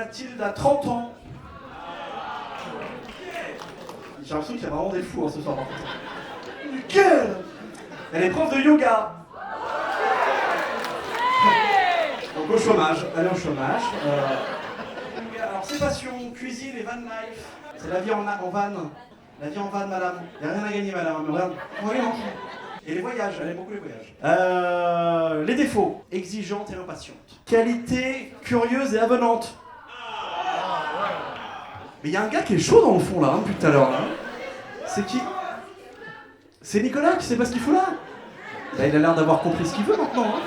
Mathilde a 30 ans. J'ai l'impression qu'il y a vraiment des fous ce soir. Nickel. Elle est prof de yoga. Donc au chômage, elle est au chômage. Alors ses passions, cuisine et van life. C'est la vie en van. La vie en van, madame. Il n'y a rien à gagner, madame. Mais regarde, oui, non. Et les voyages, elle aime beaucoup les voyages. Les défauts, exigeante et impatiente. Qualité, curieuse et avenante. Mais il y a un gars qui est chaud dans le fond là, depuis tout à l'heure. C'est qui? C'est Nicolas qui sait pas ce qu'il fout là. Bah, il a l'air d'avoir compris ce qu'il veut maintenant. Hein.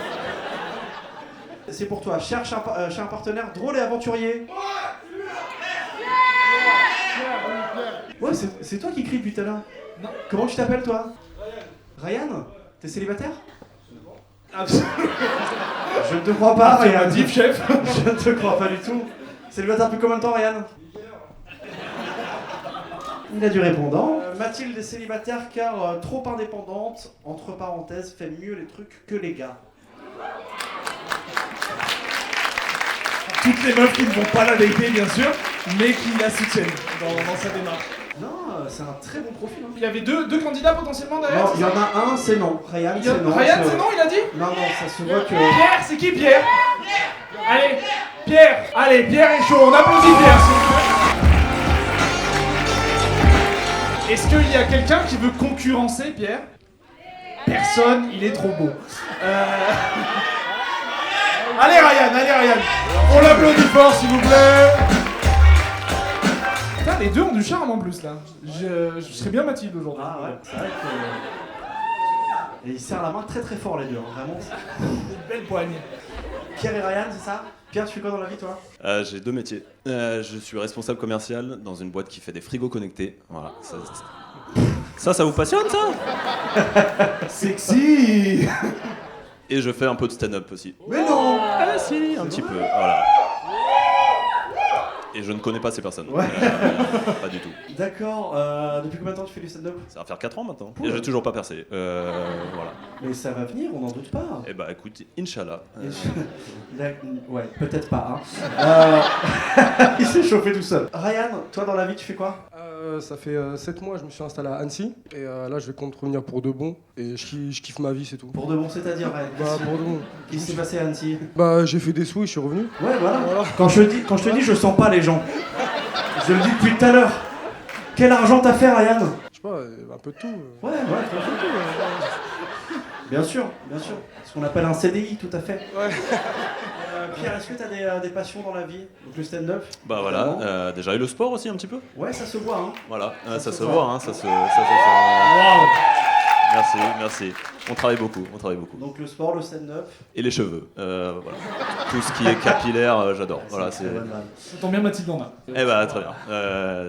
C'est pour toi, cherche un partenaire drôle et aventurier. Ouais, c'est toi qui crie depuis tout à l'heure. Non. Comment tu t'appelles toi? Ryan. Ryan? T'es célibataire? Absolument. Je ne te crois pas, Ryan. Chef. Je ne te crois pas du tout. Célibataire depuis combien de temps, Ryan? Il a du répondant. Mathilde est célibataire car trop indépendante, entre parenthèses, fait mieux les trucs que les gars. Toutes les meufs qui ne vont pas la dater, bien sûr, mais qui la soutiennent dans sa démarche. Non, c'est un très bon profil. Hein. Il y avait deux candidats potentiellement derrière. Non, il y en a un, c'est non. Ryan, c'est non. Ryan, c'est non, il a dit? Non, ça se voit que... Pierre, c'est qui Pierre? Allez, Pierre. Allez, Pierre est chaud, on applaudit Pierre, s'il vous plaît. Est-ce qu'il y a quelqu'un qui veut concurrencer Pierre? Personne, il est trop beau. Allez Ryan, on l'applaudit fort s'il vous plaît. Putain, les deux ont du charme en plus là. Je serais bien Mathilde aujourd'hui. Ah ouais, c'est vrai que... Et il serre la main très très fort les deux, hein. Vraiment. Une belle poignée. Pierre et Ryan, c'est ça? Pierre, tu fais quoi dans la vie toi? J'ai deux métiers. Je suis responsable commercial dans une boîte qui fait des frigos connectés. Voilà. Ça vous passionne ça? Sexy. Et je fais un peu de stand-up aussi. Mais non! Ah si, un petit peu, voilà. Et je ne connais pas ces personnes. Ouais. Pas du tout. D'accord, depuis combien de temps tu fais du stand-up? Ça va faire 4 ans maintenant. Pouh. Et j'ai toujours pas percé. Voilà. Mais ça va venir, on n'en doute pas. Et bah écoute, Inch'Allah. Ouais, peut-être pas. Hein. Il s'est chauffé tout seul. Ryan, toi dans la vie tu fais quoi? Ça fait 7 mois, je me suis installé à Annecy. Et là, je compte revenir pour de bon. Et je kiffe ma vie, c'est tout. Pour de bon, c'est-à-dire Ryan? Bah, pour de bon. Qu'est-ce qui s'est passé à Annecy? Bah, j'ai fait des sous et je suis revenu. Ouais, voilà. Quand je te dis, je sens pas les gens. Je le dis depuis tout à l'heure. Quel argent t'as fait, Ryan? Je sais pas, un peu de tout. Ouais, t'as fait tout. Bien sûr. Ce qu'on appelle un CDI, tout à fait. Ouais. Pierre, est-ce que t'as des passions dans la vie? Donc le stand-up? Bah voilà, déjà et le sport aussi un petit peu. Ouais, ça se voit, hein. Voilà, ça se se voit, voit. hein, ça se... Waouh. Merci. On travaille beaucoup. Donc le sport, le stand-up. Et les cheveux, voilà. Tout ce qui est capillaire, j'adore. Voilà, c'est c'est... une très bonne vanne. Ça tombe bien, Mathilde en a. Eh bah très bien,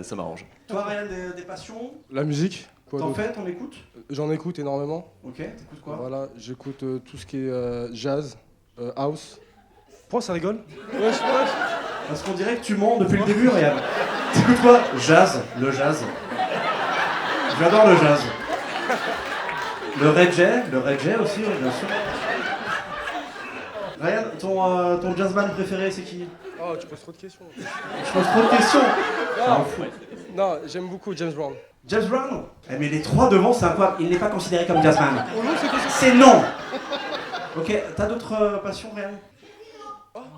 ça m'arrange. Toi, Ryan, des passions? La musique, quoi T'en d'autre? fais, t'en écoutes? J'en écoute énormément. Ok, t'écoutes quoi? Voilà, j'écoute tout ce qui est jazz, house. Pourquoi ça rigole? Ouais, je sais pas. Parce qu'on dirait que tu mens depuis le début, Ryan. T'écoutes quoi? Le jazz. J'adore le jazz. Le reggae aussi, bien sûr. Ryan, ton jazzman préféré, c'est qui? Oh, tu poses trop de questions. Je pose trop de questions. Non, non, j'aime beaucoup James Brown. James Brown? Eh, mais les trois devant, c'est incroyable. Il n'est pas considéré comme jazzman. Oh non, c'est quoi ça? C'est non. Ok, t'as d'autres passions, Ryan?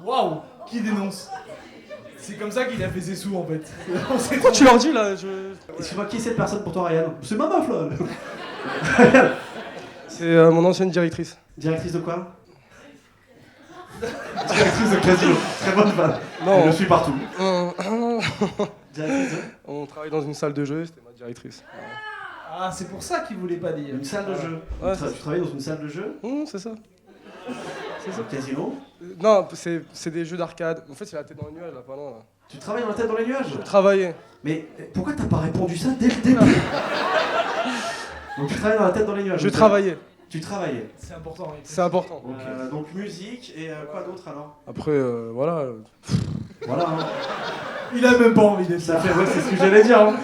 Waouh. Qui dénonce? C'est comme ça qu'il a fait ses sous en fait. Pourquoi tu leur dis là? Excuse-moi, qui est cette personne pour toi, Ryan? C'est ma meuf, là. C'est mon ancienne directrice. Directrice de quoi? Directrice de casino. Très bonne vanne. Non. Je suis partout. Directrice de... On travaille dans une salle de jeu, c'était ma directrice. Ah, c'est pour ça qu'il voulait pas dire. Une salle de jeu. Ouais, Tu travailles dans une salle de jeu? C'est ça. Casino? Non, c'est des jeux d'arcade. En fait, c'est la tête dans les nuages là, pas loin là. Tu travailles dans la tête dans les nuages? Travailler. Mais pourquoi t'as pas répondu ça dès le début? Donc tu travailles dans la tête dans les nuages? Je travaillais. Tu travaillais? C'est important. Oui. C'est important. Donc musique et quoi d'autre alors? Après, voilà. Voilà. Hein. Il a même pas envie d'être Ça là. fait, ouais, c'est ce que j'allais dire. Hein.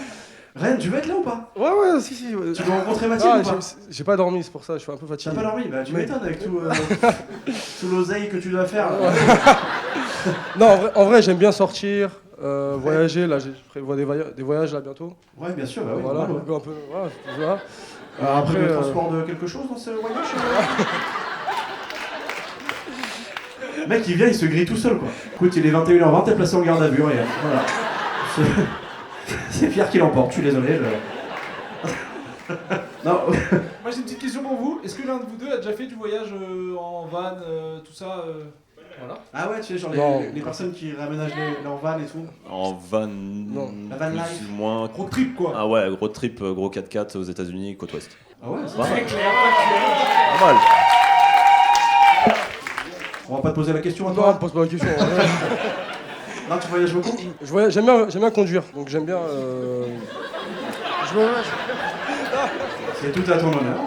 Ren, tu veux être là ou pas? Ouais, si. Ouais. Tu veux rencontrer Mathilde ou pas? J'ai pas dormi, c'est pour ça, je suis un peu T'as fatigué. pas dormi? Bah tu m'étonnes avec tout l'oseille que tu dois faire. Non, en vrai j'aime bien sortir, voyager. Là, je prévois des voyages là bientôt. Ouais, bien sûr, bah oui. Voilà, normal, ouais. un peu, voilà, tout ça. Alors, après, le Après, transport de quelque chose dans ce voyage Mec, il vient, il se grille tout seul, quoi. Écoute, il est 21h20, t'es placé en garde à vue, regarde. Voilà. C'est Pierre qui l'emporte, je suis désolé. Non. Moi j'ai une petite question pour vous. Est-ce que l'un de vous deux a déjà fait du voyage en van, tout ça voilà. Ah ouais, tu sais, genre Non. les personnes qui réaménagent leur van et tout. En van, La van plus life. ou moins. Road trip quoi. Ah ouais, gros trip, gros 4x4 aux États-Unis, côte ouest. Ah ouais, c'est Pas vrai. mal. Très clair, factuel. Pas mal. On va pas te poser la question à Non, toi. pose pas la question. Non, tu voyages beaucoup. J'aime bien conduire, donc j'aime bien. Je voyage. C'est tout à ton honneur.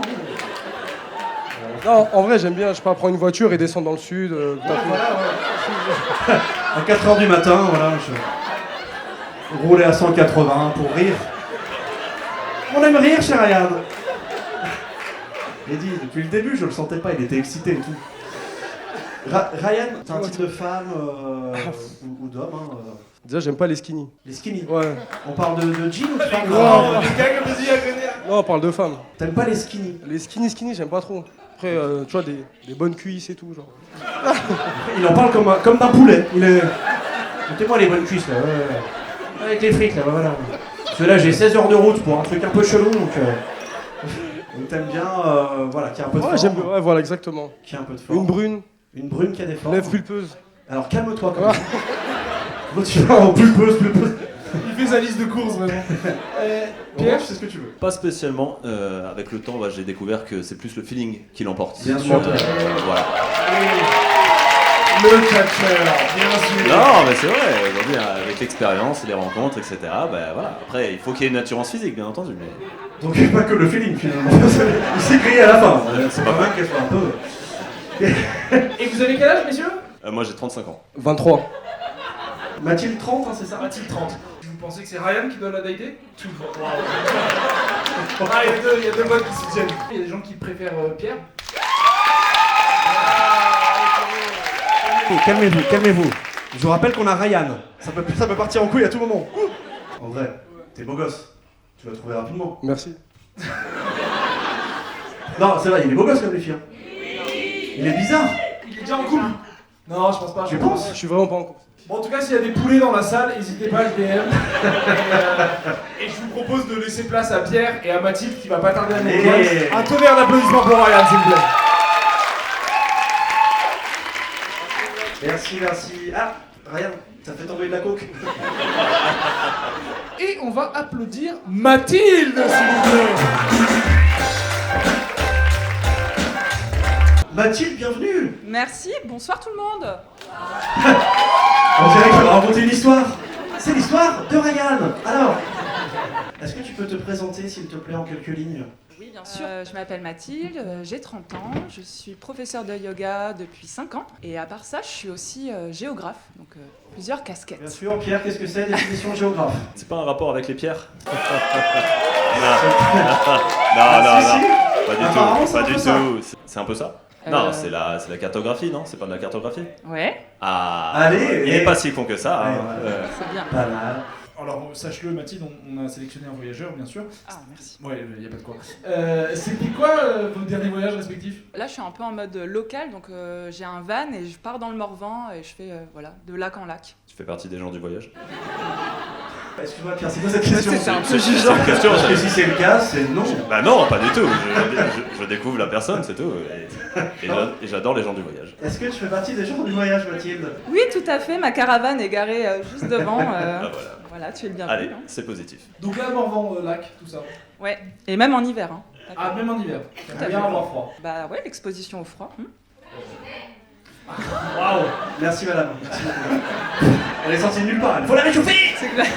Non, en vrai, j'aime bien, je sais pas, prendre une voiture et descendre dans le sud. Voilà, ouais. À 4h du matin, voilà, je roulais à 180 pour rire. On aime rire, cher Ryan. Eddie, depuis le début, je le sentais pas, il était excité et tout. Ryan, t'as un type de femme ou d'homme, hein, Déjà, j'aime pas les skinny. les skinny. Ouais. On parle de jeans ou de femmes grands. Les gars comme vas-y à connaître. Non, on parle de femmes. T'aimes pas les skinny? Les skinny, j'aime pas trop. Après, tu vois, des bonnes cuisses et tout, genre. Il en parle comme d'un poulet. Il est. Mettez-moi les bonnes cuisses là, ouais. Avec les frites là, voilà. Parce que là j'ai 16 heures de route pour un truc un peu chelou donc. Donc t'aimes bien, voilà, qui a un peu de Ouais, forme. j'aime bien, ouais, voilà, exactement. Qui a un peu de forme. Une brune, Une brune qui a des formes. lèvres pulpeuses. Alors calme-toi quand même. L'autre tu vas en pulpeuse. Il fait sa liste de courses vraiment. Pierre, tu sais ce que tu veux. Pas spécialement. Avec le temps, j'ai découvert que c'est plus le feeling qui l'emporte. Bien sûr. Voilà. le catcheur, bien sûr. Non, mais c'est vrai. Aujourd'hui, avec l'expérience, les rencontres, etc. Voilà. Après, il faut qu'il y ait une assurance physique, bien entendu. Mais... Donc pas que le feeling finalement. Il s'est grillé à la fin. C'est pas mal qu'elle soit un peu. Et vous avez quel âge, messieurs? moi, j'ai 35 ans. 23. Mathilde 30, hein, c'est ça? Mathilde 30. Vous pensez que c'est Ryan qui doit la dater? Toujours. Ah, il y a deux modes qui se tiennent. Il y a des gens qui préfèrent Pierre. Calmez-vous. Je vous rappelle qu'on a Ryan. Ça peut partir en couille à tout moment. En vrai, t'es beau gosse. Tu vas trouver rapidement. Merci. Non, c'est vrai, il est beau gosse comme les filles. Hein. Il est bizarre. Il est déjà en couple? Non, je pense pas. Tu penses? Je suis vraiment pas en couple. Bon, en tout cas, s'il y a des poulets dans la salle, n'hésitez pas à le DM. Et je vous propose de laisser place à Pierre et à Mathilde qui va pas tarder à nous rejoindre. Allez. Un tonnerre d'applaudissements pour Ryan, s'il vous plaît. Merci. Ah, Ryan, ça fait tomber de la coke. Et on va applaudir Mathilde, s'il vous plaît. Mathilde, bienvenue. Merci, bonsoir tout le monde. On dirait qu'on va raconter une histoire. C'est l'histoire de Ryan. Alors, est-ce que tu peux te présenter, s'il te plaît, en quelques lignes? Oui, bien sûr. Je m'appelle Mathilde, j'ai 30 ans, je suis professeure de yoga depuis 5 ans. Et à part ça, je suis aussi géographe, donc plusieurs Bien casquettes. sûr, Pierre, qu'est-ce que c'est, définition géographe? C'est pas un rapport avec les pierres? Si, Non, si. pas Apparemment, c'est du tout, pas un du peu ça. tout. C'est un peu ça? Non, c'est la cartographie, non? C'est pas de la cartographie? Ouais, Ah, Allez, il est pas si con que ça. Ouais, hein. voilà. c'est bien. Pas mal. Alors, sache-le, Mathilde, on a sélectionné un voyageur, bien sûr. Ah, merci. Ouais, il n'y a pas de quoi. C'était quoi vos derniers voyages respectifs? Là, je suis un peu en mode local, donc j'ai un van et je pars dans le Morvan et je fais de lac en lac. Tu fais partie des gens du voyage? Excuse-moi, Pierre, c'est quoi cette question? C'est un peu C'est une question. Parce que si c'est le cas, c'est non. Bah non, pas du tout. Je découvre la personne, c'est tout. Et j'adore les gens du voyage. Est-ce que tu fais partie des gens du voyage, Mathilde? Oui, tout à fait, ma caravane est garée juste devant. Ah, voilà. Voilà, tu es le bienvenu. Allez, hein. c'est positif. Donc là, Morvan, lac, tout ça. Ouais, et même en hiver. Hein. Ah, même en hiver. à T'aimes bien fait. avoir froid. Bah ouais, l'exposition au froid. Waouh. Merci, madame. Merci beaucoup. Elle est sortie de nulle part. Il faut la réchauffer. C'est clair.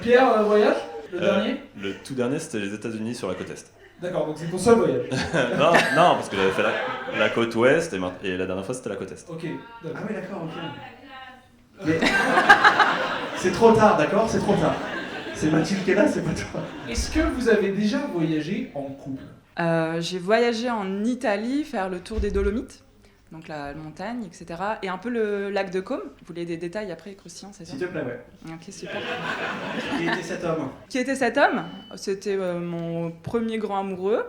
Pierre, voyage? Le dernier? Le tout dernier, c'était les États-Unis sur la côte est. D'accord, donc c'est ton seul voyage. non, parce que j'avais fait la côte ouest et la dernière fois c'était la côte est. Ok, Ah d'accord. oui, d'accord, ok. Mais... c'est trop tard, d'accord? C'est trop tard. C'est Mathilde qui est là, c'est pas toi. Est-ce que vous avez déjà voyagé en couple? J'ai voyagé en Italie faire le tour des Dolomites. donc la montagne, etc. Et un peu le lac de Caume. Vous voulez des détails après, croustillants, c'est ça? S'il te plaît, ouais. Ok, super. Qui était cet homme? Qui était cet homme? C'était mon premier grand amoureux.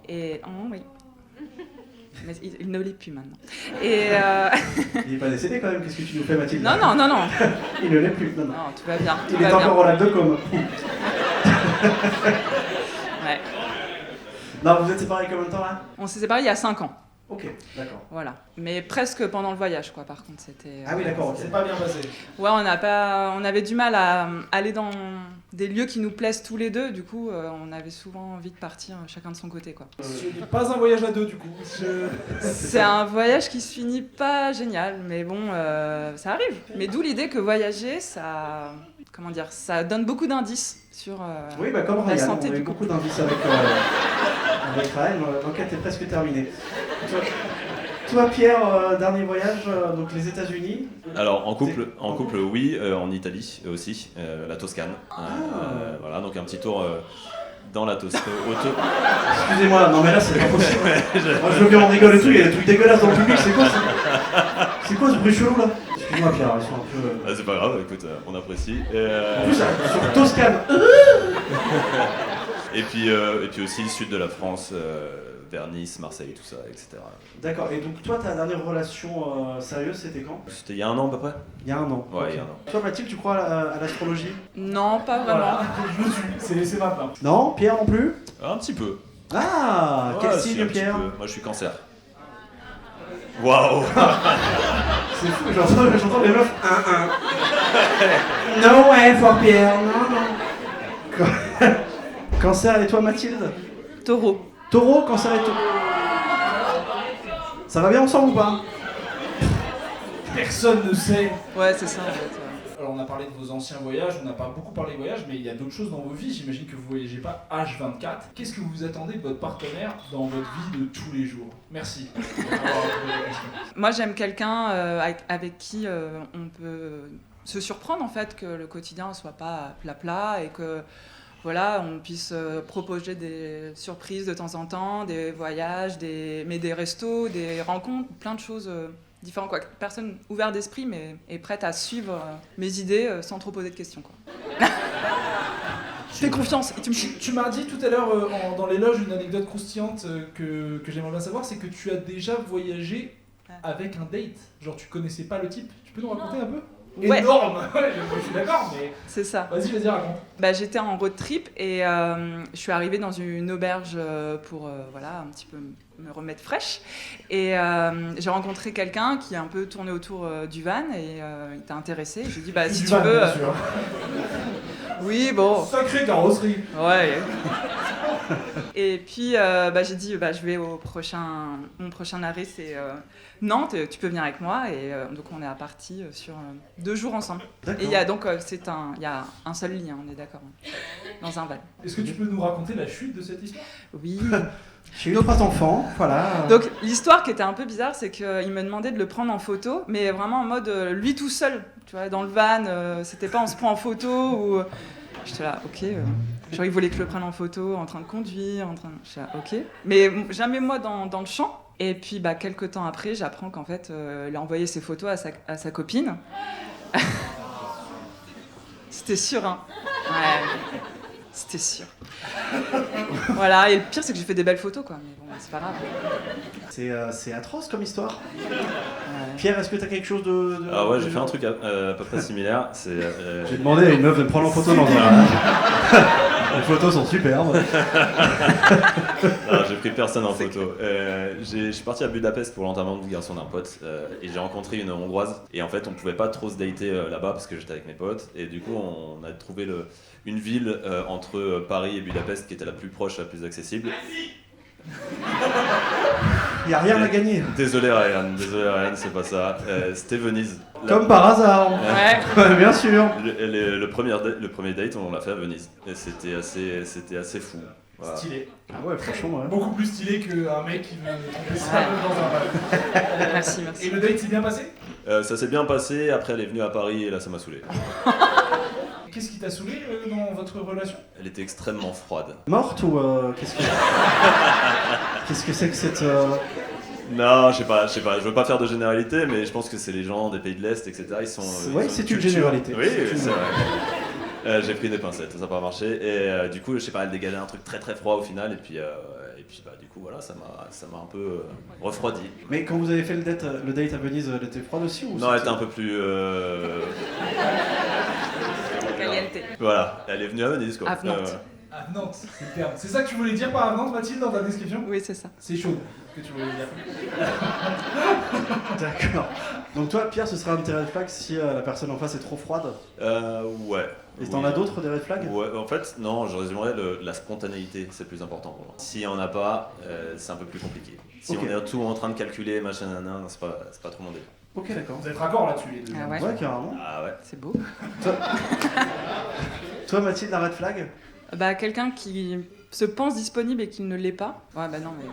Et oh, oui. Mais il ne l'est plus maintenant. Et Il est pas décédé quand même, qu'est-ce que tu nous fais, Mathilde? non. Il ne l'est plus, non. Non, tout va bien. Tout Il est va bien. encore au lac de Caume. Ouais. Non, vous êtes séparés combien de temps là? On s'est séparés il y a 5 ans. Ok, d'accord. Voilà. Mais presque pendant le voyage, quoi, par contre. C'était. Ah oui, d'accord, ok. C'est pas bien passé. Ouais, on avait du mal à aller dans des lieux qui nous plaisent tous les deux. Du coup, on avait souvent envie de partir chacun de son côté, quoi. Ce n'est pas un voyage à deux du coup. C'est un voyage qui se finit pas génial, mais bon, ça arrive. Mais d'où l'idée que voyager, ça, comment dire, ça donne beaucoup d'indices sur Oui, bah comme la Ryan, santé on a eu du beaucoup d'indices avec Ryan. L'enquête est presque terminée. Toi Pierre, dernier voyage, donc les États-Unis. Alors en couple oui, en Italie aussi, la Toscane. Voilà, donc un petit tour dans la Toscane. Excusez-moi, non mais là c'est pas possible. Moi je veux bien en rigoler et tout, il y a des trucs dégueulasses dans le public, c'est quoi ça? C'est quoi ce bruit chelou là? Excuse-moi Pierre, ils sont un peu... Ah, c'est pas grave, écoute, on apprécie. En plus, sur Toscane. Et puis aussi le sud de la France, vers Nice, Marseille, tout ça, etc. D'accord, et donc toi ta dernière relation sérieuse c'était quand? C'était il y a 1 an à peu près. Il y a 1 an. Ouais, Ok. il y a 1 an. Toi Mathilde, tu crois à l'astrologie? Non, pas vraiment. Voilà, je le suis, c'est maintenant. Non, Pierre non plus? Un petit peu. Ah, Ouais, quel si, signe un petit Pierre? peu. Moi je suis cancer. Waouh. C'est fou, j'entends les meufs 1-1. No way for Pierre, non. Cancer et toi Mathilde? Taureau. Taureau, cancer et taureau. Ça va bien ensemble ou pas? Personne ne sait. Ouais, c'est ça en fait. Ouais. Alors on a parlé de vos anciens voyages, on n'a pas beaucoup parlé de voyages, mais il y a d'autres choses dans vos vies. J'imagine que vous voyagez pas H24. Qu'est-ce que vous attendez de votre partenaire dans votre vie de tous les jours? Merci. Moi, j'aime quelqu'un avec qui on peut se surprendre en fait, que le quotidien soit pas plat et que voilà, on puisse proposer des surprises de temps en temps, des voyages, mais des restos, des rencontres, plein de choses différentes. Quoi. Personne ouverte d'esprit, mais est prête à suivre mes idées sans trop poser de questions. Quoi. Fais confiance et tu me suis. Tu m'as dit tout à l'heure dans l'éloge une anecdote croustillante que j'aimerais bien savoir, c'est que tu as déjà voyagé avec un date. Genre tu connaissais pas le type. Tu peux nous raconter un peu? Ouais. Énorme. Ouais, je suis d'accord, mais C'est ça. vas-y, raconte. Bah, j'étais en road trip et je suis arrivée dans une auberge pour voilà, un petit peu me remettre fraîche. Et j'ai rencontré quelqu'un qui a un peu tourné autour du van et il t'a intéressé. J'ai dit, bah, si tu veux. Bien sûr. Oui, bon. Sacrée carrosserie. Ouais. Et puis bah, j'ai dit, bah, je vais mon prochain arrêt, c'est Nantes, tu peux venir avec moi. Et donc on est parti sur 2 jours ensemble. D'accord. Et il y a donc il y a un seul lit, hein, on est d'accord, dans un van. Est-ce que tu peux nous raconter la chute de cette histoire? Oui. J'ai eu 3 enfants, voilà. Donc l'histoire qui était un peu bizarre, c'est qu'il me demandait de le prendre en photo, mais vraiment en mode lui tout seul, tu vois, dans le van, c'était pas on se prend en photo ou... J'étais là, ok, genre il voulait que je le prenne en photo, en train de conduire, J'étais là, ok, mais jamais moi dans le champ. Et puis bah, quelques temps après, j'apprends qu'en fait, il a envoyé ses photos à sa copine. C'était sûr, hein. Ouais. C'était sûr. Voilà, et le pire, c'est que j'ai fait des belles photos, quoi. Mais bon, c'est pas grave. C'est atroce comme histoire. Pierre, est-ce que t'as quelque chose de... Ah ouais, j'ai fait un truc à peu près similaire. C'est, J'ai demandé à une meuf de me prendre en photo dans un van. Les photos sont superbes. Non, j'ai pris personne en photo. Je suis parti à Budapest pour l'enterrement du garçon d'un pote et j'ai rencontré une Hongroise. Et en fait, on pouvait pas trop se dater là-bas parce que j'étais avec mes potes. Et du coup, on a trouvé une ville entre Paris et Budapest qui était la plus proche, la plus accessible. Il y a rien à gagner. Désolé Ryan, c'est pas ça. C'était Venise. Comme par hasard. Ouais. Bien sûr. Le premier date, on l'a fait à Venise. Et c'était assez fou. Voilà. Stylé. Ah ouais, franchement, ouais. Beaucoup plus stylé qu'un mec qui veut tromper sa meuf dans un van. Merci. Et le date s'est bien passé? Ça s'est bien passé, après elle est venue à Paris et là ça m'a saoulé. Qu'est-ce qui t'a saoulé dans votre relation? Elle était extrêmement froide. Morte ou qu'est-ce que... Qu'est-ce que c'est que cette... Non, je sais pas, je veux pas faire de généralité, mais je pense que c'est les gens des pays de l'Est, etc. Ils sont. Ouais, ils sont c'est une culture. généralité. Oui, C'est oui, une- c'est vrai. J'ai pris des pincettes, ça n'a pas marché. Et du coup, je sais pas, elle dégageait un truc très très froid au final. Et puis bah, du coup, voilà, ça m'a un peu refroidi. Mais quand vous avez fait le date à Venise, elle était froide aussi ou Non, elle c'était- était un peu plus. Caliente. Voilà, elle est venue à Venise quoi. Avenante. Avenante, c'est le terme. C'est ça que tu voulais dire par avenante, Mathilde, dans ta description? Oui, c'est ça. C'est chaud, ce que tu voulais dire. D'accord. Donc toi, Pierre, ce serait un de tes red flags si la personne en face est trop froide. Ouais. Et t'en Oui. as d'autres des red flags? Ouais, en fait, non, je résumerais la spontanéité, c'est le plus important pour moi. Si on n'a pas, c'est un peu plus compliqué. Si Ok. on est tout en train de calculer, machin, nanan, c'est pas trop mon délire. Ok, d'accord. Vous êtes raccord là-dessus, les deux. Ah ouais, Ouais, carrément. Ah ouais. c'est beau. Toi, Mathilde, la red flag? Bah, quelqu'un qui se pense disponible et qui ne l'est pas. Ouais, bah non, mais.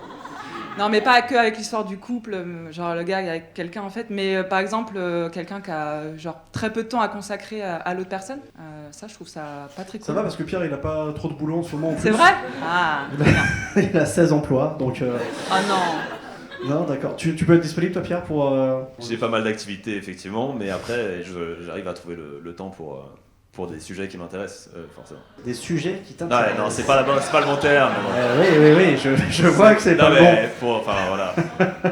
Non, mais pas que avec l'histoire du couple, genre le gars est avec quelqu'un en fait, mais par exemple, quelqu'un qui a genre très peu de temps à consacrer à l'autre personne. Ça, je trouve ça pas très cool. Ça va parce que Pierre, il a pas trop de boulot en ce moment en plus. C'est vrai? Ah, Il a 16 emplois, donc... ah non. Non, d'accord. Tu peux être disponible, toi, Pierre, pour... J'ai pas mal d'activités, effectivement, mais après, j'arrive à trouver le temps pour des sujets qui m'intéressent, forcément. Des sujets qui Non, t'intéressent. non, c'est pas le bon terme. Mais bon. Oui, je vois que c'est Non, pas le mais enfin voilà.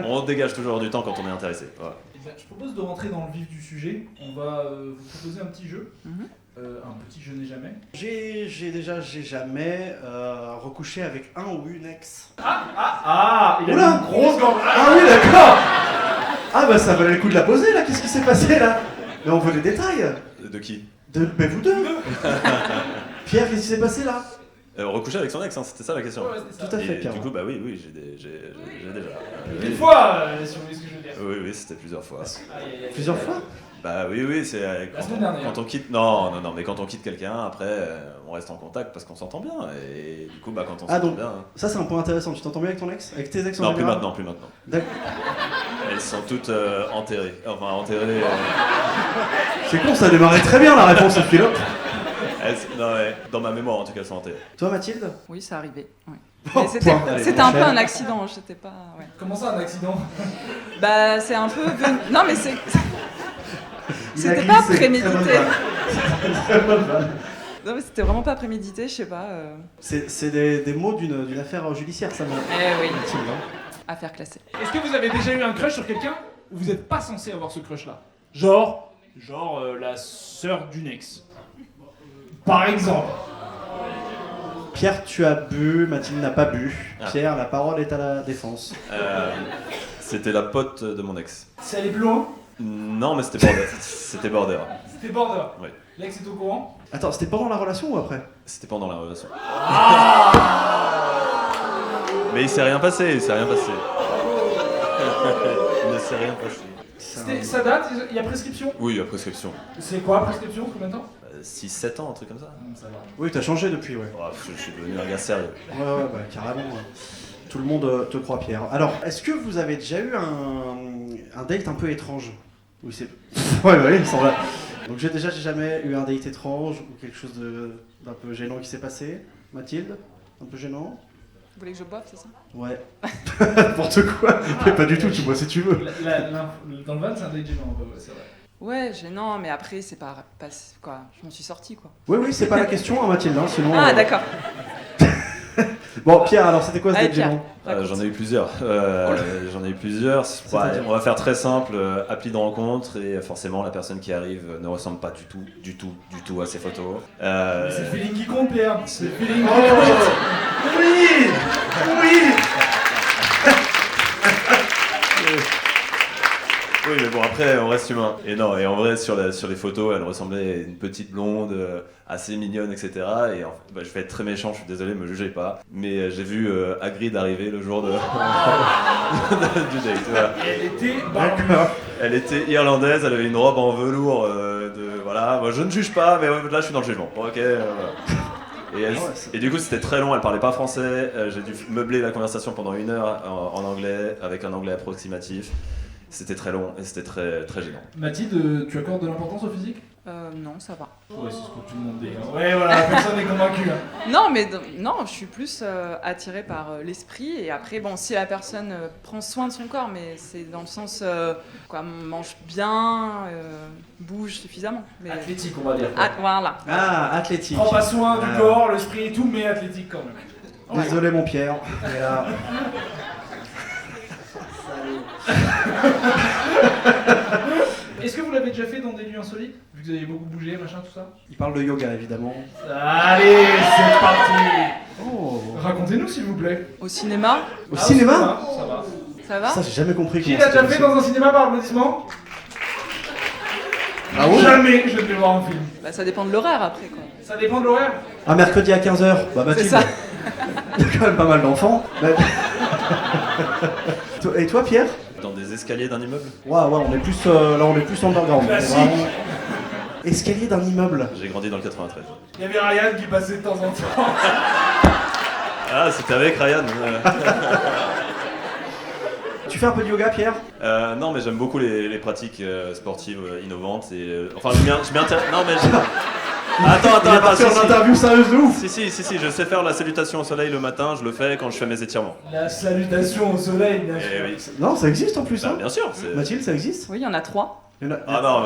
On dégage toujours du temps quand on est intéressé. Voilà. Eh bien, je propose de rentrer dans le vif du sujet. On va vous proposer un petit jeu. Mhm. Un petit je n'ai jamais. J'ai jamais recouché avec un ou une ex. Ah, il a Oula, mis une grosse gambade. Ah oui, d'accord. Ah bah ça valait le coup de la poser, là. Qu'est-ce qui s'est passé, là? Mais on veut les détails. De qui Mais vous deux. Pierre, qu'est-ce qui s'est passé, là? Recoucher avec son ex, hein, c'était ça la question. Ouais, c'était ça. Tout à fait, Et Pierre. du coup, bah oui, j'ai déjà. Une fois, si vous voulez ce que je veux dire. Oui, c'était plusieurs fois. Aïe, aïe, aïe. Plusieurs fois? Bah oui, c'est La semaine dernière. quand on quitte. Non, mais quand on quitte quelqu'un, après, on reste en contact parce qu'on s'entend bien. Et du coup, bah quand on Ah, s'entend donc- bien. Ça, c'est un point intéressant. Tu t'entends bien avec ton ex? Avec tes ex en Non, plus général? maintenant. D'accord. Elles sont toutes enterrées. Enfin, enterrées. C'est con, ça a démarré très bien, la réponse au philo. Non, ouais, dans ma mémoire, en tout cas, elles sont enterrées. Toi, Mathilde? Oui, ça arrivait. Ouais. Oh, Mais c'était point. Allez, c'était un peu enchaîne. un accident, j'étais pas. Ouais. Comment ça, un accident? Bah, c'est un peu. Non, mais c'est. Il a C'était pas glissé. prémédité. Très bonne vanne. Très bonne vanne. Non, mais c'était vraiment pas prémédité, je sais pas. C'est des mots d'une affaire judiciaire, ça, Eh oui, Mathilde, hein. affaire classée. Est-ce que vous avez déjà eu un crush sur quelqu'un où vous n'êtes pas censé avoir ce crush-là? Genre la sœur d'une ex. Par exemple. Pierre, tu as bu, Mathilde n'a pas bu. Ah. Pierre, la parole est à la défense. C'était la pote de mon ex. C'est allé plus loin? Non, mais c'était border. C'était border. C'était border. Ouais. L'ex est au courant? Attends, c'était pendant la relation ou après? C'était pendant la relation. Mais il s'est rien passé, il ne s'est rien passé. Ça date? Il y a prescription? Oui, il y a prescription. C'est quoi prescription? Combien de temps? 6-7 ans, un truc comme ça. Ça va. Oui, t'as changé depuis, ouais. Oh, je suis devenu un gars sérieux. Ouais, bah carrément. Tout le monde te croit, Pierre. Alors, est-ce que vous avez déjà eu un date un peu étrange? Oui, c'est. Ouais, il me semble. Donc, j'ai jamais eu un date étrange ou quelque chose d'un peu gênant qui s'est passé. Mathilde? Un peu gênant? Vous voulez que je boive, c'est ça? Ouais. N'importe quoi. Mais pas du tout, tu bois si tu veux. Dans le van, c'est un date gênant, ouais, c'est vrai. Ouais, gênant, mais après, c'est pas quoi. Je m'en suis sortie, quoi. Oui, c'est pas la question, hein, Mathilde. Hein, sinon. Ah, d'accord. Bon, Pierre, alors c'était quoi ce Allez, date Pierre. gênant? Raconte. J'en ai eu plusieurs. C'est-à-dire On va faire très simple. Appli de rencontre et forcément la personne qui arrive ne ressemble pas du tout à ses photos. Mais c'est le feeling qui compte, Pierre. C'est le feeling qui Oh compte. oui. Oui. Oui, mais bon, après, on reste humain. Et non, et en vrai, sur les photos, elle ressemblait à une petite blonde, assez mignonne, etc. Et je vais être très méchant, je suis désolé, me jugez pas. Mais j'ai vu Hagrid arriver le jour du date. Voilà. Elle était D'accord. Elle était irlandaise, elle avait une robe en velours voilà. Moi, je ne juge pas, mais là, je suis dans le jugement. Bon, ok, voilà. Et du coup, c'était très long, elle parlait pas français. J'ai dû meubler la conversation pendant 1 heure en anglais, avec un anglais approximatif. C'était très long et c'était très, très gênant. Mathilde, tu accordes de l'importance au physique? Non, ça va. Ouais, c'est ce que tout le monde dit. Ouais, voilà, personne n'est convaincu. Hein. Non, mais non, je suis plus attirée par l'esprit. Et après, bon, si la personne prend soin de son corps, mais c'est dans le sens, quoi, mange bien, bouge suffisamment. Mais... Athlétique, on va dire. Ah, voilà. Ah, athlétique. Prends pas soin du Ah. corps, l'esprit et tout, mais athlétique quand même. Désolé mon Pierre. Mais là... Est-ce que vous l'avez déjà fait dans des lieux insolites? Vu que vous avez beaucoup bougé, machin, tout ça. Il parle de yoga évidemment. Allez, c'est parti. Oh. Racontez-nous s'il vous plaît. Au cinéma, Au cinéma? Ça va. ça va? Ça j'ai jamais compris Qui comment l'a déjà c'était fait possible. dans un cinéma par applaudissement? Ah ouais? Jamais je ne vais voir un film. Bah, ça dépend de l'horaire après, quoi. Ça dépend de l'horaire. Un mercredi à 15h. Bah C'est Mathilde. ça. Il y a quand même pas mal d'enfants. Bah- Et toi Pierre? Dans des escaliers d'un immeuble. Ouais, on est plus là, on est plus underground. Classique. Vraiment. Escalier d'un immeuble. J'ai grandi dans le 93. Il y avait Ryan qui passait de temps en temps. Ah, c'était avec Ryan. Tu fais un peu de yoga Pierre? Non, mais j'aime beaucoup les pratiques sportives innovantes. Et, enfin, je m'intéresse. Non, mais. Attends, Il est parti en interview sérieuse de ouf. Si, je sais faire la salutation au soleil le matin, je le fais quand je fais mes étirements. La salutation au soleil, bien sûr. Et oui. Non, ça existe en plus. Bah, Hein. bien sûr. c'est- Mathilde, ça existe? Oui, il y en a 3. Il y en a- Ah non,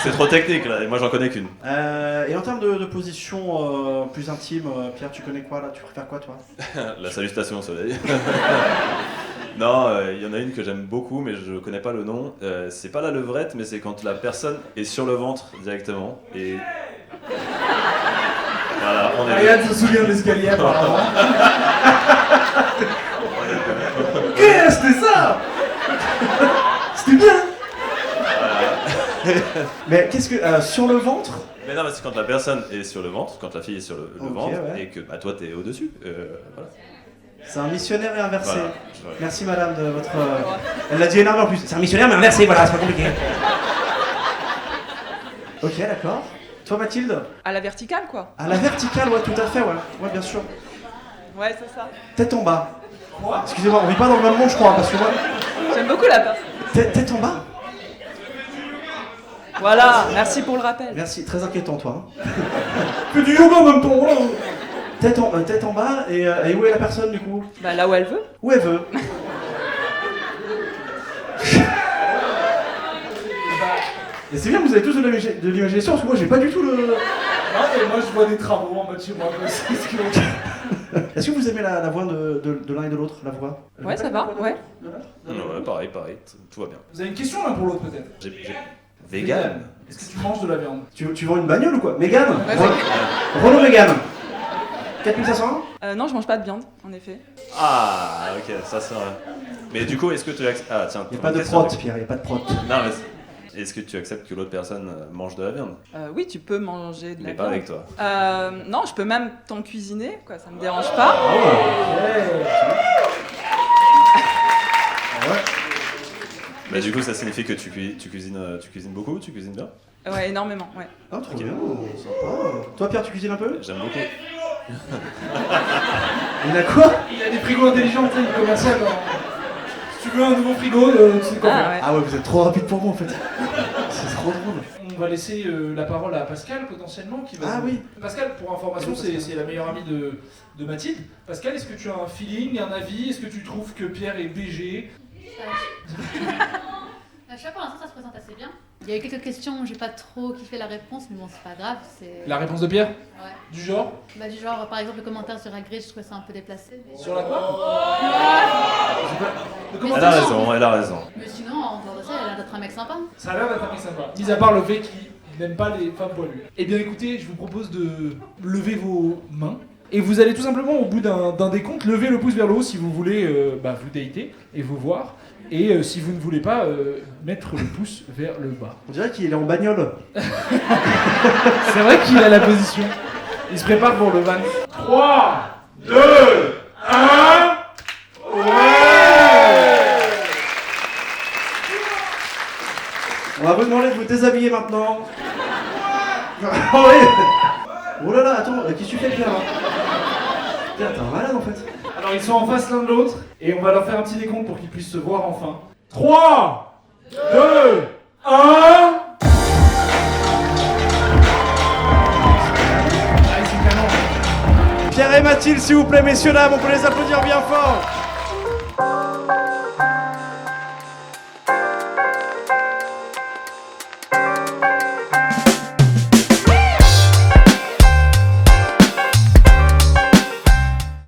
c'est trop technique là, et moi j'en connais qu'une. Et en termes de position plus intime, Pierre, tu connais quoi là? Tu préfères quoi toi? La salutation au soleil. Non, il y en a une que j'aime beaucoup, mais je connais pas le nom. C'est pas la levrette, mais c'est quand la personne est sur le ventre directement. Et. Voilà, on est. Ryan se souvient de l'escalier apparemment. Qu'est-ce que c'était ça? C'était bien. Mais qu'est-ce que sur le ventre? Mais non, mais c'est quand la personne est sur le ventre, quand la fille est sur le Ok, ventre, ouais. et que bah, toi t'es au-dessus. Voilà. C'est un missionnaire et inversé. Voilà. Merci madame de votre. Elle l'a dit énervé en plus. C'est un missionnaire mais inversé, voilà, c'est pas compliqué. Ok, d'accord. Toi Mathilde? À la verticale, quoi. À la verticale, ouais, tout à fait, ouais. Ouais, bien sûr. Ouais, c'est ça. Tête en bas. Excusez-moi, on vit pas dans le même monde, je crois, parce que moi. J'aime beaucoup la personne. Tête en bas? Voilà, merci pour le rappel. Merci, très inquiétant toi. Hein. Fais du yoga en même temps. Voilà. Tête en bas, et où est la personne du coup? Bah, là où elle veut. Où elle veut. Et c'est bien, vous avez tous de l'imagination, parce que moi j'ai pas du tout le. Non, mais moi je vois des travaux en bas de chez moi. C'est ce que... Est-ce que vous aimez la voix de l'un et de l'autre, la voix? Ouais, ça va, ouais. Ouais, pareil, tout va bien. Vous avez une question l'un pour l'autre peut-être? Vegan. Est-ce que tu manges de la viande? Tu vends une bagnole ou quoi? Mégane? Ouais, Renault Mégane. 4500? Non, je mange pas de viande, en effet. Ah, ok, ça c'est vrai. Mais du coup, est-ce que tu acceptes. Ah, tiens, Il n'y a pas de question. prot, Pierre, il n'y a pas de prot. Non, mais. Est-ce que tu acceptes que l'autre personne mange de la viande? Oui, tu peux manger de la Mais viande. pas avec toi. Non, je peux même t'en cuisiner, quoi, ça me dérange pas. Bah, du coup, ça signifie que tu cuisines beaucoup, tu cuisines bien? Ouais, énormément, ouais. Ah, trop bien, sympa. Toi, Pierre, tu cuisines un peu? J'aime beaucoup. Il a quoi? Il a des frigos intelligents, tu sais, du commercial. Si tu veux un nouveau frigo, tu sais quoi faire. Ah ouais. Ah ouais, vous êtes trop rapide pour moi en fait. C'est trop drôle. On va laisser la parole à Pascal potentiellement qui va. Ah oui. Pascal, pour information, Hello, Pascal. c'est la meilleure amie de Mathilde. Pascal, est-ce que tu as un feeling, un avis? Est-ce que tu trouves que Pierre est BG? À chaque fois, pour l'instant, ça se présente assez bien. Il y a eu quelques questions où j'ai pas trop kiffé la réponse, mais bon, c'est pas grave. C'est La réponse de Pierre? ouais. Du genre? Bah, du genre, par exemple, le commentaire sur Agré, je trouvais ça un peu déplacé. Mais, Sur la quoi? Le Elle commentaire. a raison, elle a raison. mais sinon, en dehors de ça, il a l'air d'être un mec sympa. Ça a l'air d'être un mec sympa. Mis à part le fait qu'il n'aime pas les femmes poilues. Eh bien écoutez, je vous propose de lever vos mains. Et vous allez tout simplement, au bout d'un décompte, lever le pouce vers le haut si vous voulez vous dater et vous voir. Et si vous ne voulez pas, mettre le pouce vers le bas. On dirait qu'il est en bagnole. C'est vrai qu'il a la position. Il se prépare pour le van. 3, 2, 1... On va vous demander de vous déshabiller maintenant. Oh oui. Oh là là, attends, qu'est-ce que tu fais Pierre là? Putain, t'es un malade en fait. Alors ils sont en face l'un de l'autre et on va leur faire un petit décompte pour qu'ils puissent se voir enfin. 3, 2, 1... Allez, c'est canon. Pierre et Mathilde, s'il vous plaît, messieurs, dames, on peut les applaudir bien fort.